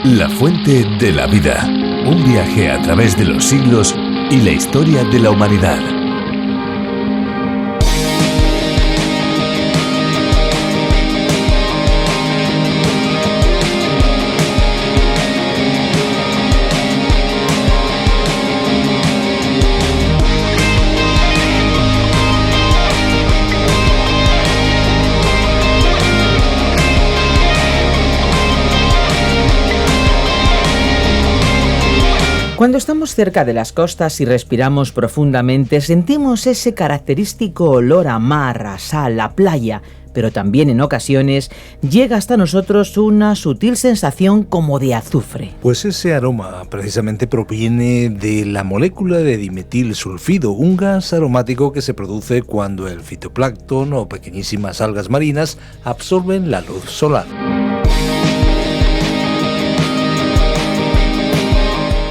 La fuente de la vida. Un viaje a través de los siglos y la historia de la humanidad. Cuando estamos cerca de las costas y respiramos profundamente, sentimos ese característico olor a mar, a sal, a playa, pero también en ocasiones llega hasta nosotros una sutil sensación como de azufre. Pues ese aroma precisamente proviene de la molécula de dimetilsulfido, un gas aromático que se produce cuando el fitoplancton o pequeñísimas algas marinas absorben la luz solar.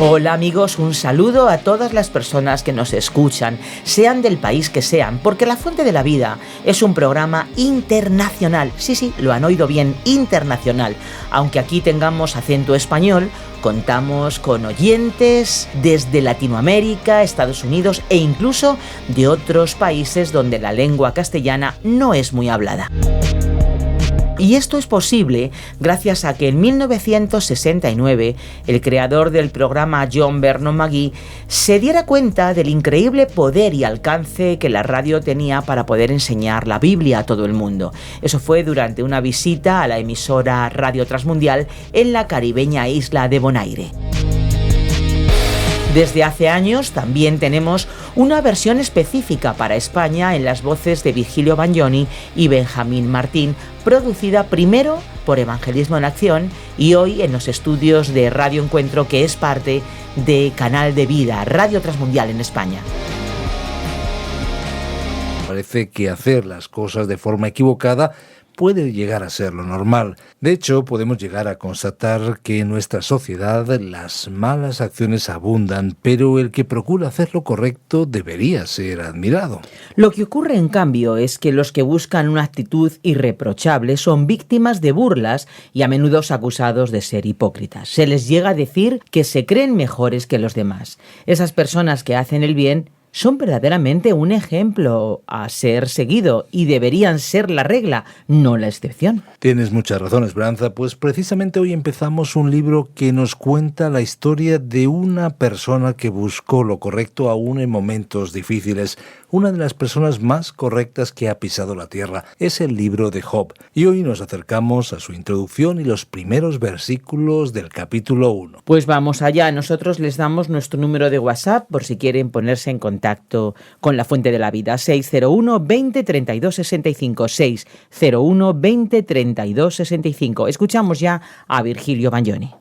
Hola amigos, un saludo a todas las personas que nos escuchan, sean del país que sean, porque La Fuente de la Vida es un programa internacional. Sí, lo han oído bien, internacional. Aunque aquí tengamos acento español, contamos con oyentes desde Latinoamérica, Estados Unidos e incluso de otros países donde la lengua castellana no es muy hablada. Y esto es posible gracias a que en 1969 el creador del programa John Vernon McGee se diera cuenta del increíble poder y alcance que la radio tenía para poder enseñar la Biblia a todo el mundo. Eso fue durante una visita a la emisora Radio Transmundial en la caribeña isla de Bonaire. Desde hace años también tenemos una versión específica para España en las voces de Virgilio Bagnoni y Benjamín Martín, producida primero por Evangelismo en Acción y hoy en los estudios de Radio Encuentro, que es parte de Canal de Vida, Radio Transmundial en España. Parece que hacer las cosas de forma equivocada puede llegar a ser lo normal. De hecho, podemos llegar a constatar que en nuestra sociedad las malas acciones abundan, pero el que procura hacer lo correcto debería ser admirado. Lo que ocurre, en cambio, es que los que buscan una actitud irreprochable son víctimas de burlas y a menudo acusados de ser hipócritas. Se les llega a decir que se creen mejores que los demás. Esas personas que hacen el bien son verdaderamente un ejemplo a ser seguido y deberían ser la regla, no la excepción. Tienes mucha razón, Esperanza, pues precisamente hoy empezamos un libro que nos cuenta la historia de una persona que buscó lo correcto aún en momentos difíciles. Una de las personas más correctas que ha pisado la tierra es el libro de Job. Y hoy nos acercamos a su introducción y los primeros versículos del capítulo 1. Pues vamos allá, nosotros les damos nuestro número de WhatsApp por si quieren ponerse en contacto con La Fuente de la Vida, 601 20 32 65, 601 20 32 65. Escuchamos ya a Virgilio Bagnoni.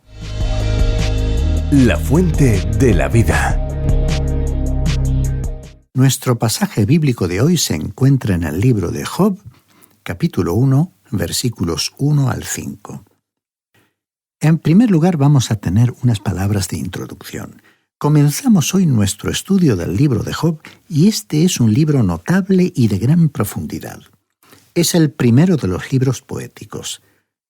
La Fuente de la Vida. Nuestro pasaje bíblico de hoy se encuentra en el libro de Job, capítulo 1, versículos 1 al 5. En primer lugar, vamos a tener unas palabras de introducción. Comenzamos hoy nuestro estudio del libro de Job y este es un libro notable y de gran profundidad. Es el primero de los libros poéticos.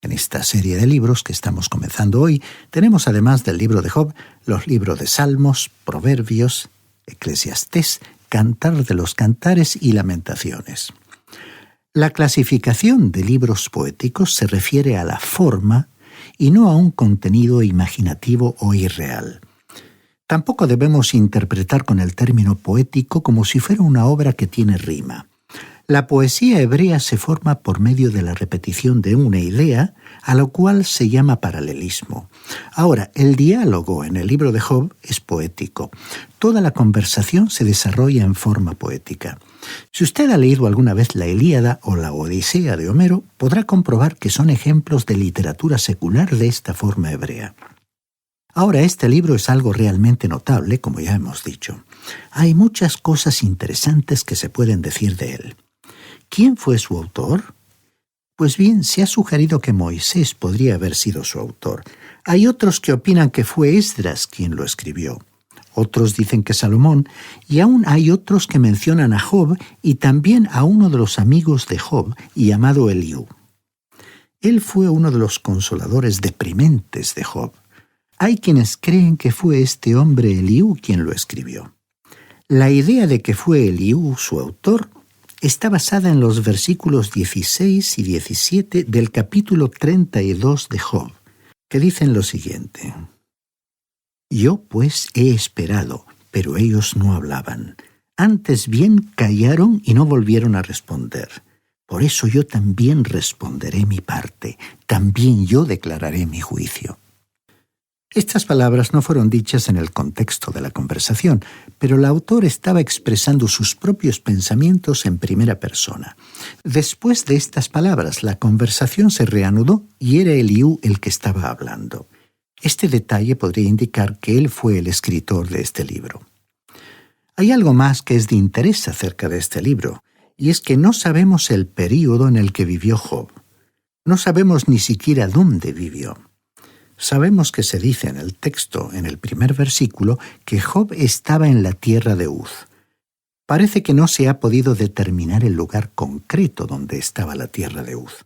En esta serie de libros que estamos comenzando hoy, tenemos además del libro de Job los libros de Salmos, Proverbios, Eclesiastés, Cantar de los Cantares y Lamentaciones. La clasificación de libros poéticos se refiere a la forma y no a un contenido imaginativo o irreal. Tampoco debemos interpretar con el término poético como si fuera una obra que tiene rima. La poesía hebrea se forma por medio de la repetición de una idea, a lo cual se llama paralelismo. Ahora, el diálogo en el libro de Job es poético. Toda la conversación se desarrolla en forma poética. Si usted ha leído alguna vez la Ilíada o la Odisea de Homero, podrá comprobar que son ejemplos de literatura secular de esta forma hebrea. Ahora, este libro es algo realmente notable, como ya hemos dicho. Hay muchas cosas interesantes que se pueden decir de él. ¿Quién fue su autor? Pues bien, se ha sugerido que Moisés podría haber sido su autor. Hay otros que opinan que fue Esdras quien lo escribió. Otros dicen que Salomón, y aún hay otros que mencionan a Job y también a uno de los amigos de Job, llamado Eliú. Él fue uno de los consoladores deprimentes de Job. Hay quienes creen que fue este hombre Eliú quien lo escribió. La idea de que fue Eliú su autor está basada en los versículos 16 y 17 del capítulo 32 de Job, que dicen lo siguiente: Yo pues he esperado, pero ellos no hablaban. Antes bien callaron y no volvieron a responder. Por eso yo también responderé mi parte, también yo declararé mi juicio. Estas palabras no fueron dichas en el contexto de la conversación, pero el autor estaba expresando sus propios pensamientos en primera persona. Después de estas palabras, la conversación se reanudó y era Eliú el que estaba hablando. Este detalle podría indicar que él fue el escritor de este libro. Hay algo más que es de interés acerca de este libro, y es que no sabemos el período en el que vivió Job. No sabemos ni siquiera dónde vivió. Sabemos que se dice en el texto, en el primer versículo, que Job estaba en la tierra de Uz. Parece que no se ha podido determinar el lugar concreto donde estaba la tierra de Uz.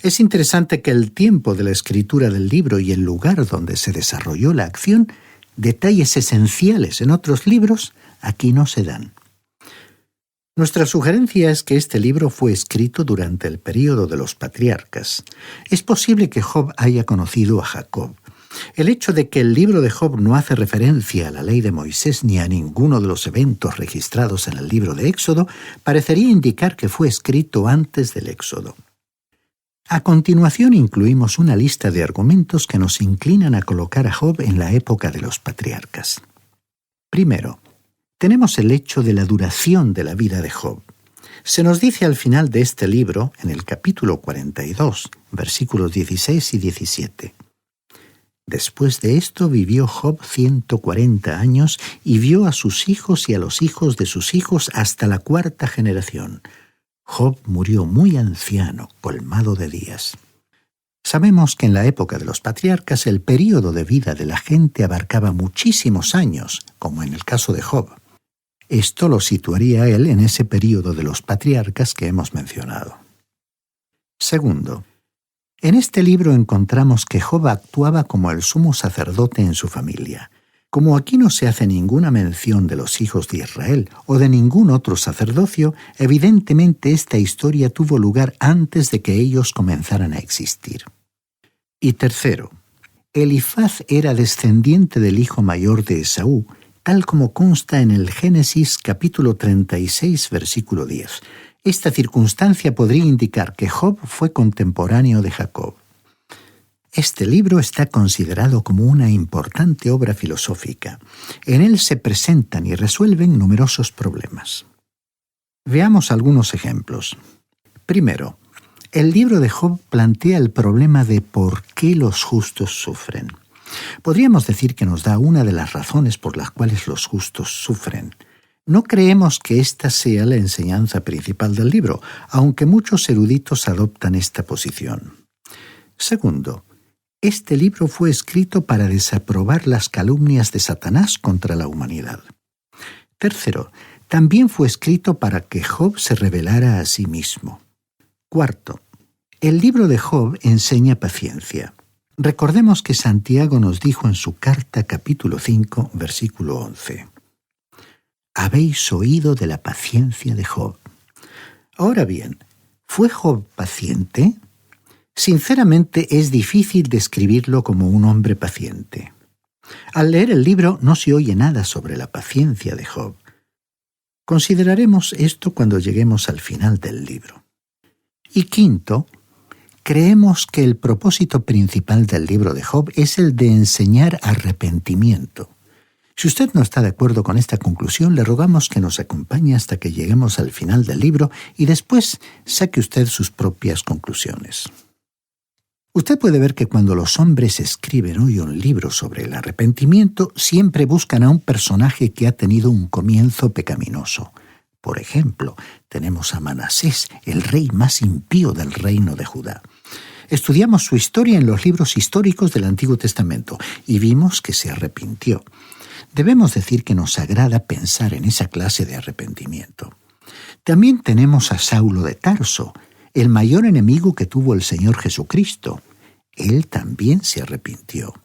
Es interesante que el tiempo de la escritura del libro y el lugar donde se desarrolló la acción, detalles esenciales en otros libros, aquí no se dan. Nuestra sugerencia es que este libro fue escrito durante el período de los patriarcas. Es posible que Job haya conocido a Jacob. El hecho de que el libro de Job no hace referencia a la ley de Moisés ni a ninguno de los eventos registrados en el libro de Éxodo parecería indicar que fue escrito antes del Éxodo. A continuación incluimos una lista de argumentos que nos inclinan a colocar a Job en la época de los patriarcas. Primero, tenemos el hecho de la duración de la vida de Job. Se nos dice al final de este libro, en el capítulo 42, versículos 16 y 17. Después de esto vivió Job 140 años y vio a sus hijos y a los hijos de sus hijos hasta la 4ª generación. Job murió muy anciano, colmado de días. Sabemos que en la época de los patriarcas el período de vida de la gente abarcaba muchísimos años, como en el caso de Job. Esto lo situaría a él en ese período de los patriarcas que hemos mencionado. Segundo, en este libro encontramos que Job actuaba como el sumo sacerdote en su familia. Como aquí no se hace ninguna mención de los hijos de Israel o de ningún otro sacerdocio, evidentemente esta historia tuvo lugar antes de que ellos comenzaran a existir. Y tercero, Elifaz era descendiente del hijo mayor de Esaú, tal como consta en el Génesis capítulo 36, versículo 10. Esta circunstancia podría indicar que Job fue contemporáneo de Jacob. Este libro está considerado como una importante obra filosófica. En él se presentan y resuelven numerosos problemas. Veamos algunos ejemplos. Primero, el libro de Job plantea el problema de por qué los justos sufren. Podríamos decir que nos da una de las razones por las cuales los justos sufren. No creemos que esta sea la enseñanza principal del libro, aunque muchos eruditos adoptan esta posición. Segundo, este libro fue escrito para desaprobar las calumnias de Satanás contra la humanidad. Tercero, también fue escrito para que Job se revelara a sí mismo. Cuarto, el libro de Job enseña paciencia. Recordemos que Santiago nos dijo en su carta capítulo 5, versículo 11. Habéis oído de la paciencia de Job. Ahora bien, ¿fue Job paciente? Sinceramente es difícil describirlo como un hombre paciente. Al leer el libro no se oye nada sobre la paciencia de Job. Consideraremos esto cuando lleguemos al final del libro. Y quinto, creemos que el propósito principal del libro de Job es el de enseñar arrepentimiento. Si usted no está de acuerdo con esta conclusión, le rogamos que nos acompañe hasta que lleguemos al final del libro y después saque usted sus propias conclusiones. Usted puede ver que cuando los hombres escriben hoy un libro sobre el arrepentimiento, siempre buscan a un personaje que ha tenido un comienzo pecaminoso. Por ejemplo, tenemos a Manasés, el rey más impío del reino de Judá. Estudiamos su historia en los libros históricos del Antiguo Testamento y vimos que se arrepintió. Debemos decir que nos agrada pensar en esa clase de arrepentimiento. También tenemos a Saulo de Tarso, el mayor enemigo que tuvo el Señor Jesucristo. Él también se arrepintió.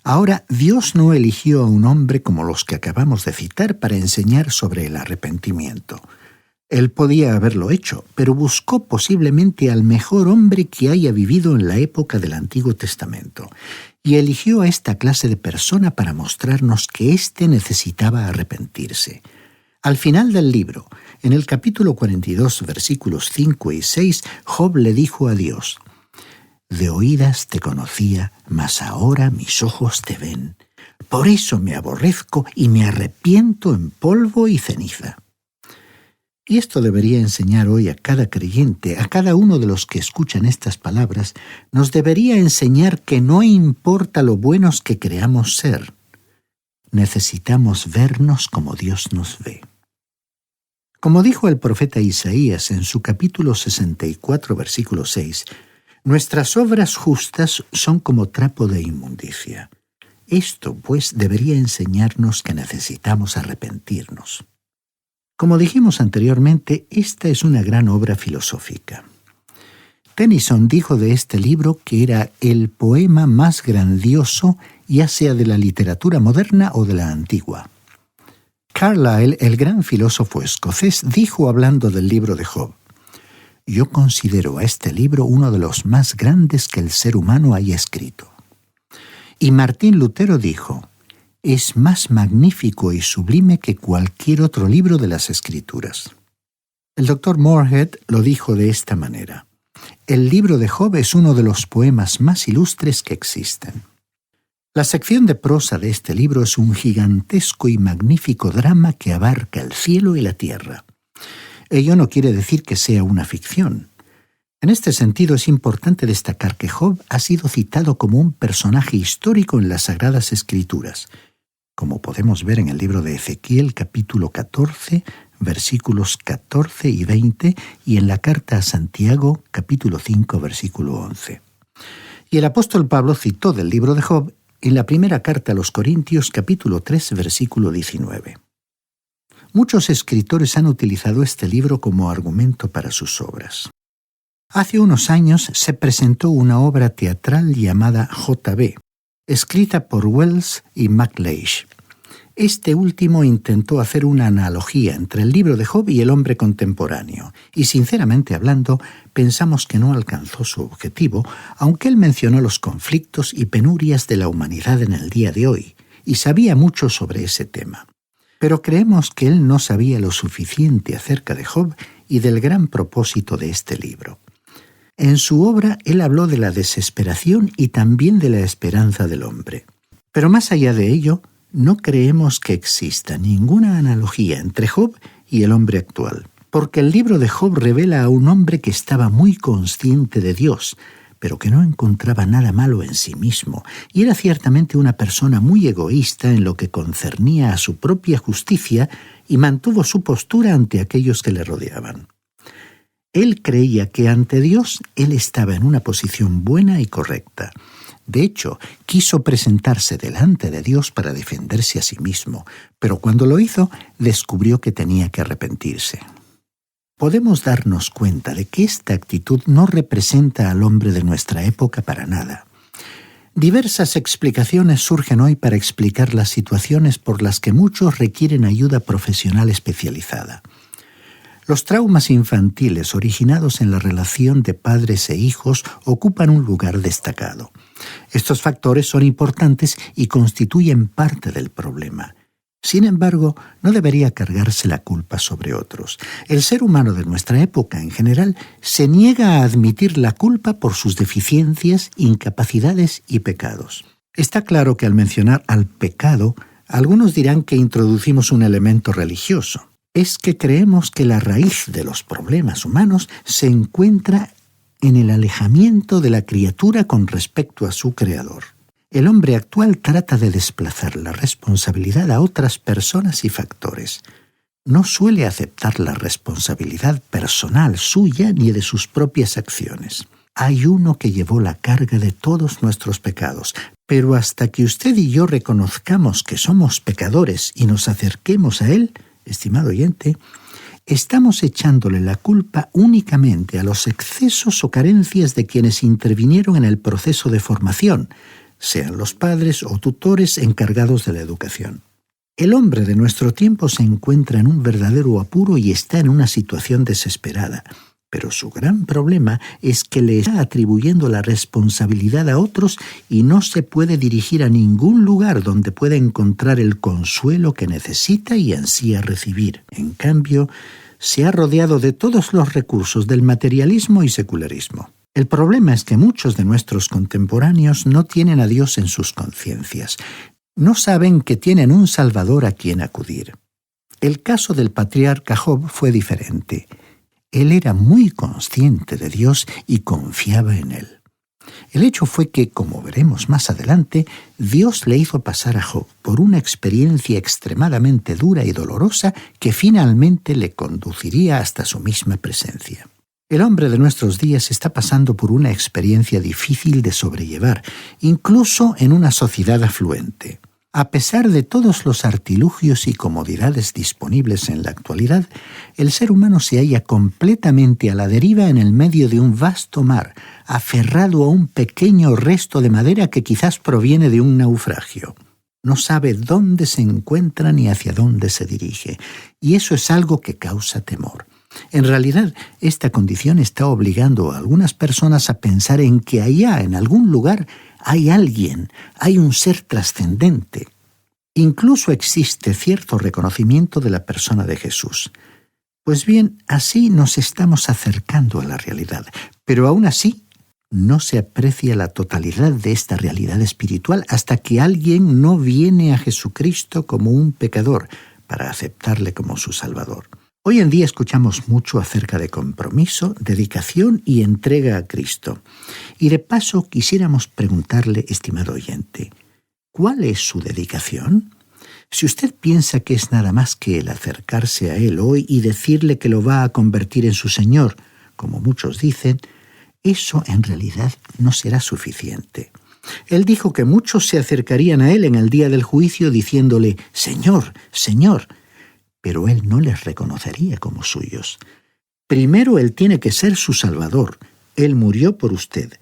Ahora, Dios no eligió a un hombre como los que acabamos de citar para enseñar sobre el arrepentimiento. Él podía haberlo hecho, pero buscó posiblemente al mejor hombre que haya vivido en la época del Antiguo Testamento, y eligió a esta clase de persona para mostrarnos que éste necesitaba arrepentirse. Al final del libro, en el capítulo 42, versículos 5 y 6, Job le dijo a Dios: «De oídas te conocía, mas ahora mis ojos te ven. Por eso me aborrezco y me arrepiento en polvo y ceniza». Y esto debería enseñar hoy a cada creyente, a cada uno de los que escuchan estas palabras, nos debería enseñar que no importa lo buenos que creamos ser, necesitamos vernos como Dios nos ve. Como dijo el profeta Isaías en su capítulo 64, versículo 6, nuestras obras justas son como trapo de inmundicia. Esto, pues, debería enseñarnos que necesitamos arrepentirnos. Como dijimos anteriormente, esta es una gran obra filosófica. Tennyson dijo de este libro que era el poema más grandioso, ya sea de la literatura moderna o de la antigua. Carlyle, el gran filósofo escocés, dijo hablando del libro de Job: «Yo considero a este libro uno de los más grandes que el ser humano haya escrito». Y Martín Lutero dijo: «Es más magnífico y sublime que cualquier otro libro de las Escrituras». El Dr. Moorhead lo dijo de esta manera: «El libro de Job es uno de los poemas más ilustres que existen». La sección de prosa de este libro es un gigantesco y magnífico drama que abarca el cielo y la tierra. Ello no quiere decir que sea una ficción. En este sentido, es importante destacar que Job ha sido citado como un personaje histórico en las Sagradas Escrituras, como podemos ver en el libro de Ezequiel, capítulo 14, versículos 14 y 20, y en la carta a Santiago, capítulo 5, versículo 11. Y el apóstol Pablo citó del libro de Job en la primera carta a los Corintios, capítulo 3, versículo 19. Muchos escritores han utilizado este libro como argumento para sus obras. Hace unos años se presentó una obra teatral llamada J.B., escrita por Wells y MacLeish. Este último intentó hacer una analogía entre el libro de Job y el hombre contemporáneo, y sinceramente hablando, pensamos que no alcanzó su objetivo, aunque él mencionó los conflictos y penurias de la humanidad en el día de hoy, y sabía mucho sobre ese tema. Pero creemos que él no sabía lo suficiente acerca de Job y del gran propósito de este libro. En su obra, él habló de la desesperación y también de la esperanza del hombre. Pero más allá de ello, no creemos que exista ninguna analogía entre Job y el hombre actual, porque el libro de Job revela a un hombre que estaba muy consciente de Dios, pero que no encontraba nada malo en sí mismo, y era ciertamente una persona muy egoísta en lo que concernía a su propia justicia y mantuvo su postura ante aquellos que le rodeaban. Él creía que ante Dios él estaba en una posición buena y correcta. De hecho, quiso presentarse delante de Dios para defenderse a sí mismo, pero cuando lo hizo, descubrió que tenía que arrepentirse. Podemos darnos cuenta de que esta actitud no representa al hombre de nuestra época para nada. Diversas explicaciones surgen hoy para explicar las situaciones por las que muchos requieren ayuda profesional especializada. Los traumas infantiles originados en la relación de padres e hijos ocupan un lugar destacado. Estos factores son importantes y constituyen parte del problema. Sin embargo, no debería cargarse la culpa sobre otros. El ser humano de nuestra época en general se niega a admitir la culpa por sus deficiencias, incapacidades y pecados. Está claro que al mencionar al pecado, algunos dirán que introducimos un elemento religioso. Es que creemos que la raíz de los problemas humanos se encuentra en el alejamiento de la criatura con respecto a su creador. El hombre actual trata de desplazar la responsabilidad a otras personas y factores. No suele aceptar la responsabilidad personal suya ni de sus propias acciones. Hay uno que llevó la carga de todos nuestros pecados, pero hasta que usted y yo reconozcamos que somos pecadores y nos acerquemos a él, estimado oyente, estamos echándole la culpa únicamente a los excesos o carencias de quienes intervinieron en el proceso de formación, sean los padres o tutores encargados de la educación. El hombre de nuestro tiempo se encuentra en un verdadero apuro y está en una situación desesperada. Pero su gran problema es que le está atribuyendo la responsabilidad a otros y no se puede dirigir a ningún lugar donde pueda encontrar el consuelo que necesita y ansía recibir. En cambio, se ha rodeado de todos los recursos del materialismo y secularismo. El problema es que muchos de nuestros contemporáneos no tienen a Dios en sus conciencias. No saben que tienen un Salvador a quien acudir. El caso del patriarca Job fue diferente. Él era muy consciente de Dios y confiaba en Él. El hecho fue que, como veremos más adelante, Dios le hizo pasar a Job por una experiencia extremadamente dura y dolorosa que finalmente le conduciría hasta su misma presencia. El hombre de nuestros días está pasando por una experiencia difícil de sobrellevar, incluso en una sociedad afluente. A pesar de todos los artilugios y comodidades disponibles en la actualidad, el ser humano se halla completamente a la deriva en el medio de un vasto mar, aferrado a un pequeño resto de madera que quizás proviene de un naufragio. No sabe dónde se encuentra ni hacia dónde se dirige, y eso es algo que causa temor. En realidad, esta condición está obligando a algunas personas a pensar en que allá, en algún lugar, hay alguien, hay un ser trascendente. Incluso existe cierto reconocimiento de la persona de Jesús. Pues bien, así nos estamos acercando a la realidad, pero aún así no se aprecia la totalidad de esta realidad espiritual hasta que alguien no viene a Jesucristo como un pecador para aceptarle como su Salvador. Hoy en día escuchamos mucho acerca de compromiso, dedicación y entrega a Cristo. Y de paso quisiéramos preguntarle, estimado oyente, ¿cuál es su dedicación? Si usted piensa que es nada más que el acercarse a Él hoy y decirle que lo va a convertir en su Señor, como muchos dicen, eso en realidad no será suficiente. Él dijo que muchos se acercarían a Él en el día del juicio diciéndole, Señor, Señor, pero Él no les reconocería como suyos. Primero Él tiene que ser su Salvador. Él murió por usted.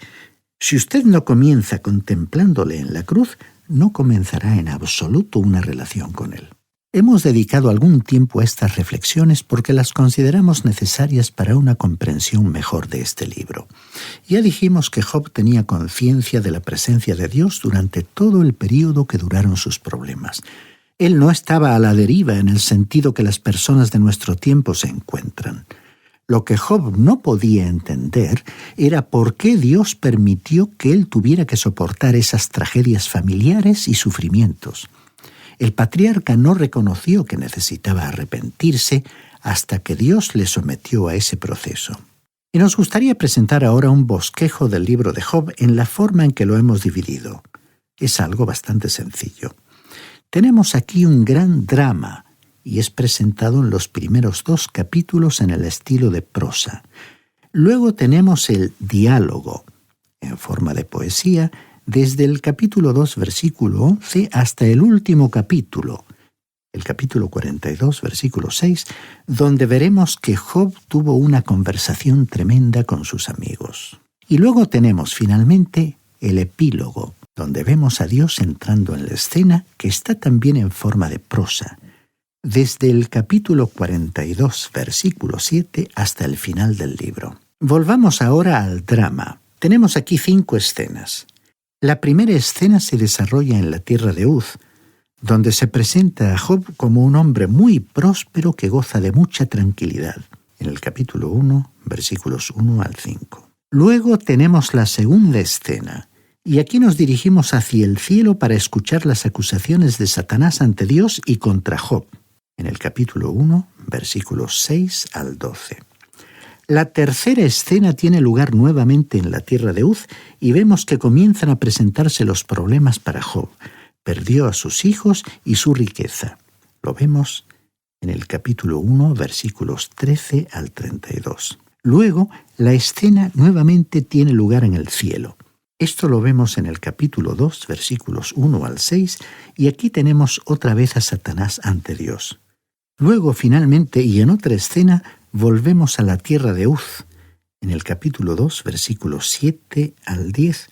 Si usted no comienza contemplándole en la cruz, no comenzará en absoluto una relación con Él. Hemos dedicado algún tiempo a estas reflexiones porque las consideramos necesarias para una comprensión mejor de este libro. Ya dijimos que Job tenía conciencia de la presencia de Dios durante todo el período que duraron sus problemas. Él no estaba a la deriva en el sentido que las personas de nuestro tiempo se encuentran. Lo que Job no podía entender era por qué Dios permitió que él tuviera que soportar esas tragedias familiares y sufrimientos. El patriarca no reconoció que necesitaba arrepentirse hasta que Dios le sometió a ese proceso. Y nos gustaría presentar ahora un bosquejo del libro de Job en la forma en que lo hemos dividido. Es algo bastante sencillo. Tenemos aquí un gran drama y es presentado en los primeros 2 capítulos en el estilo de prosa. Luego tenemos el diálogo, en forma de poesía, desde el capítulo 2, versículo 11, hasta el último capítulo, el capítulo 42, versículo 6, donde veremos que Job tuvo una conversación tremenda con sus amigos. Y luego tenemos finalmente el epílogo, donde vemos a Dios entrando en la escena, que está también en forma de prosa, desde el capítulo 42, versículo 7, hasta el final del libro. Volvamos ahora al drama. Tenemos aquí 5 escenas. La primera escena se desarrolla en la tierra de Uz, donde se presenta a Job como un hombre muy próspero que goza de mucha tranquilidad, en el capítulo 1, versículos 1 al 5. Luego tenemos la segunda escena, y aquí nos dirigimos hacia el cielo para escuchar las acusaciones de Satanás ante Dios y contra Job, en el capítulo 1, versículos 6 al 12. La tercera escena tiene lugar nuevamente en la tierra de Uz y vemos que comienzan a presentarse los problemas para Job. Perdió a sus hijos y su riqueza. Lo vemos en el capítulo 1, versículos 13 al 32. Luego, la escena nuevamente tiene lugar en el cielo. Esto lo vemos en el capítulo 2, versículos 1 al 6, y aquí tenemos otra vez a Satanás ante Dios. Luego, finalmente, y en otra escena, volvemos a la tierra de Uz, en el capítulo 2, versículos 7 al 10,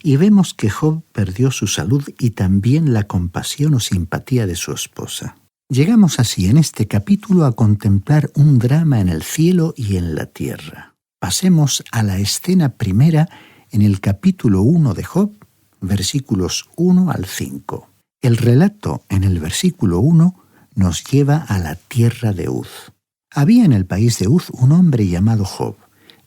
y vemos que Job perdió su salud y también la compasión o simpatía de su esposa. Llegamos así en este capítulo a contemplar un drama en el cielo y en la tierra. Pasemos a la escena primera en el capítulo 1 de Job, versículos 1 al 5. El relato en el versículo 1 nos lleva a la tierra de Uz. Había en el país de Uz un hombre llamado Job.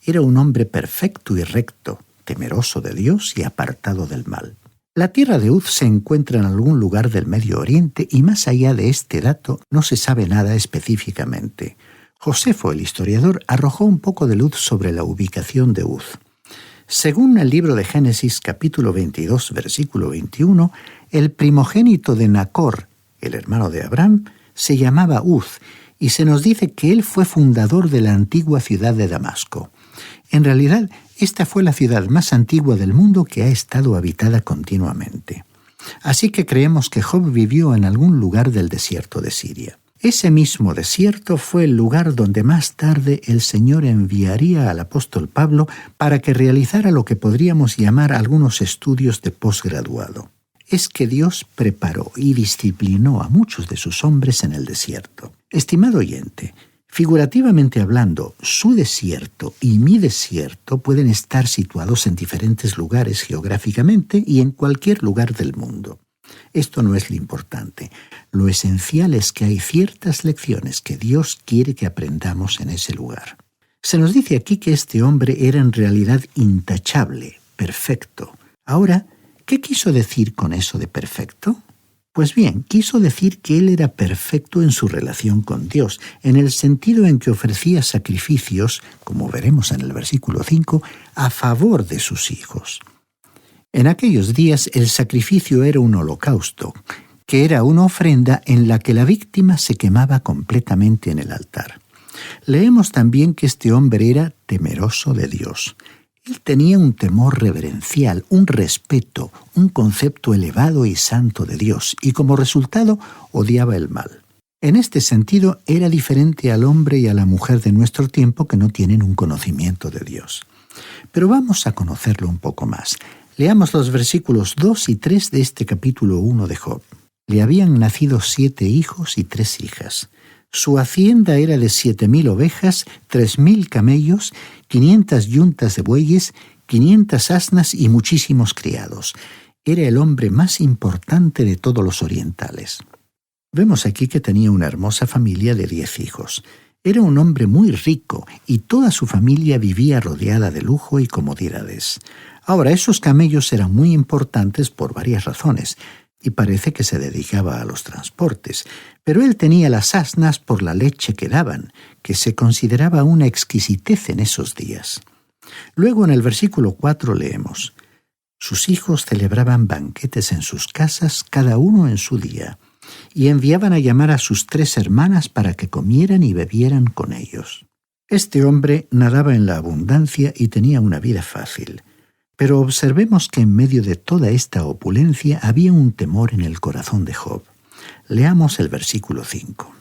Era un hombre perfecto y recto, temeroso de Dios y apartado del mal. La tierra de Uz se encuentra en algún lugar del Medio Oriente y más allá de este dato no se sabe nada específicamente. Josefo, el historiador, arrojó un poco de luz sobre la ubicación de Uz. Según el libro de Génesis, capítulo 22, versículo 21, el primogénito de Nacor, el hermano de Abraham, se llamaba Uz, y se nos dice que él fue fundador de la antigua ciudad de Damasco. En realidad, esta fue la ciudad más antigua del mundo que ha estado habitada continuamente. Así que creemos que Job vivió en algún lugar del desierto de Siria. Ese mismo desierto fue el lugar donde más tarde el Señor enviaría al apóstol Pablo para que realizara lo que podríamos llamar algunos estudios de posgraduado. Es que Dios preparó y disciplinó a muchos de sus hombres en el desierto. Estimado oyente, figurativamente hablando, su desierto y mi desierto pueden estar situados en diferentes lugares geográficamente y en cualquier lugar del mundo. Esto no es lo importante. Lo esencial es que hay ciertas lecciones que Dios quiere que aprendamos en ese lugar. Se nos dice aquí que este hombre era en realidad intachable, perfecto. Ahora, ¿qué quiso decir con eso de perfecto? Pues bien, quiso decir que él era perfecto en su relación con Dios, en el sentido en que ofrecía sacrificios, como veremos en el versículo 5, a favor de sus hijos. En aquellos días el sacrificio era un holocausto, que era una ofrenda en la que la víctima se quemaba completamente en el altar. Leemos también que este hombre era temeroso de Dios. Él tenía un temor reverencial, un respeto, un concepto elevado y santo de Dios, y como resultado odiaba el mal. En este sentido, era diferente al hombre y a la mujer de nuestro tiempo que no tienen un conocimiento de Dios. Pero vamos a conocerlo un poco más. Leamos los versículos 2 y 3 de este capítulo 1 de Job. Le habían nacido 7 hijos y 3 hijas. Su hacienda era de 7,000 ovejas, 3,000 camellos, 500 yuntas de bueyes, 500 asnas y muchísimos criados. Era el hombre más importante de todos los orientales. Vemos aquí que tenía una hermosa familia de 10 hijos. Era un hombre muy rico y toda su familia vivía rodeada de lujo y comodidades. Ahora, esos camellos eran muy importantes por varias razones, y parece que se dedicaba a los transportes, pero él tenía las asnas por la leche que daban, que se consideraba una exquisitez en esos días. Luego en el versículo 4 leemos: sus hijos celebraban banquetes en sus casas, cada uno en su día, y enviaban a llamar a sus 3 hermanas para que comieran y bebieran con ellos. Este hombre nadaba en la abundancia y tenía una vida fácil. Pero observemos que en medio de toda esta opulencia había un temor en el corazón de Job. Leamos el versículo 5.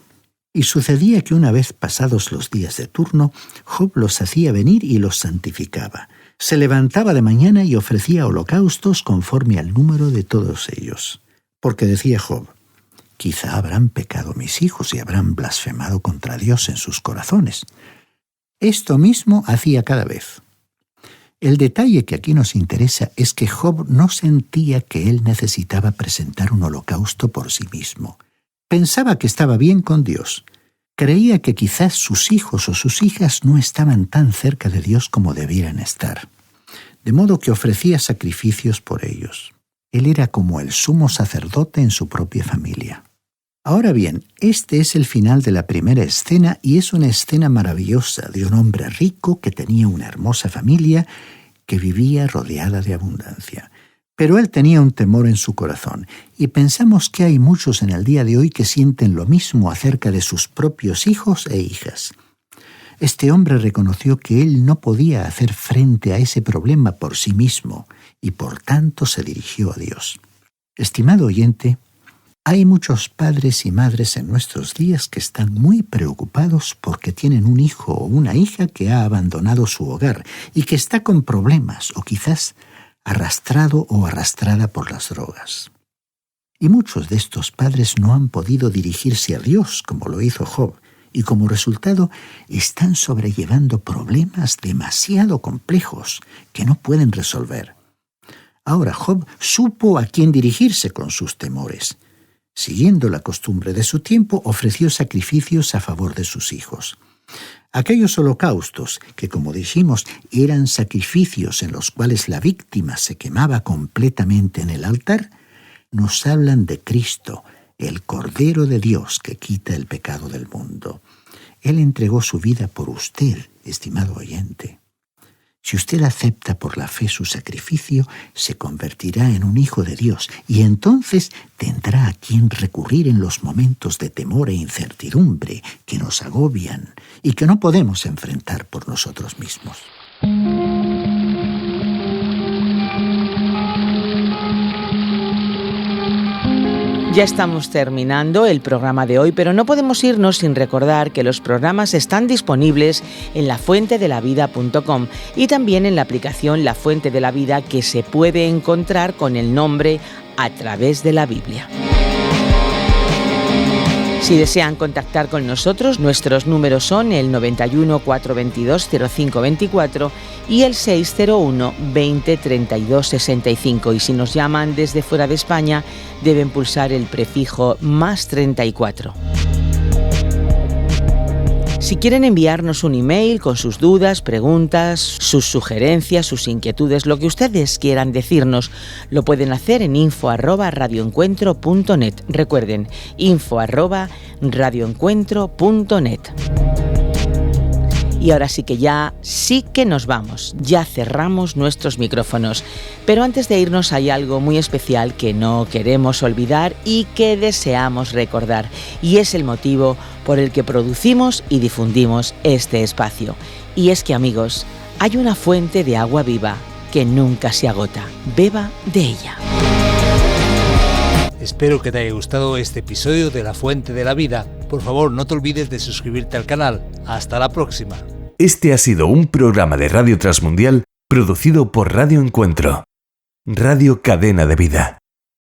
Y sucedía que una vez pasados los días de turno, Job los hacía venir y los santificaba. Se levantaba de mañana y ofrecía holocaustos conforme al número de todos ellos. Porque decía Job: quizá habrán pecado mis hijos y habrán blasfemado contra Dios en sus corazones. Esto mismo hacía cada vez. El detalle que aquí nos interesa es que Job no sentía que él necesitaba presentar un holocausto por sí mismo. Pensaba que estaba bien con Dios. Creía que quizás sus hijos o sus hijas no estaban tan cerca de Dios como debieran estar. De modo que ofrecía sacrificios por ellos. Él era como el sumo sacerdote en su propia familia. Ahora bien, este es el final de la primera escena y es una escena maravillosa de un hombre rico que tenía una hermosa familia que vivía rodeada de abundancia. Pero él tenía un temor en su corazón y pensamos que hay muchos en el día de hoy que sienten lo mismo acerca de sus propios hijos e hijas. Este hombre reconoció que él no podía hacer frente a ese problema por sí mismo y por tanto se dirigió a Dios. Estimado oyente, hay muchos padres y madres en nuestros días que están muy preocupados porque tienen un hijo o una hija que ha abandonado su hogar y que está con problemas o quizás arrastrado o arrastrada por las drogas. Y muchos de estos padres no han podido dirigirse a Dios como lo hizo Job, y como resultado están sobrellevando problemas demasiado complejos que no pueden resolver. Ahora Job supo a quién dirigirse con sus temores. Siguiendo la costumbre de su tiempo, ofreció sacrificios a favor de sus hijos. Aquellos holocaustos, que como dijimos eran sacrificios en los cuales la víctima se quemaba completamente en el altar, nos hablan de Cristo, el Cordero de Dios que quita el pecado del mundo. Él entregó su vida por usted, estimado oyente. Si usted acepta por la fe su sacrificio, se convertirá en un hijo de Dios y entonces tendrá a quien recurrir en los momentos de temor e incertidumbre que nos agobian y que no podemos enfrentar por nosotros mismos. Ya estamos terminando el programa de hoy, pero no podemos irnos sin recordar que los programas están disponibles en lafuentedelavida.com y también en la aplicación La Fuente de la Vida, que se puede encontrar con el nombre A Través de la Biblia. Si desean contactar con nosotros, nuestros números son el 91 422 0524 y el 601 20 32 65. Y si nos llaman desde fuera de España, deben pulsar el prefijo +34. Si quieren enviarnos un email con sus dudas, preguntas, sus sugerencias, sus inquietudes, lo que ustedes quieran decirnos, lo pueden hacer en info@radioencuentro.net. Recuerden, info@radioencuentro.net. Y ahora sí que nos vamos, ya cerramos nuestros micrófonos. Pero antes de irnos hay algo muy especial que no queremos olvidar y que deseamos recordar. Y es el motivo por el que producimos y difundimos este espacio. Y es que, amigos, hay una fuente de agua viva que nunca se agota. Beba de ella. Espero que te haya gustado este episodio de La Fuente de la Vida. Por favor, no te olvides de suscribirte al canal. Hasta la próxima. Este ha sido un programa de Radio Transmundial producido por Radio Encuentro, Radio Cadena de Vida.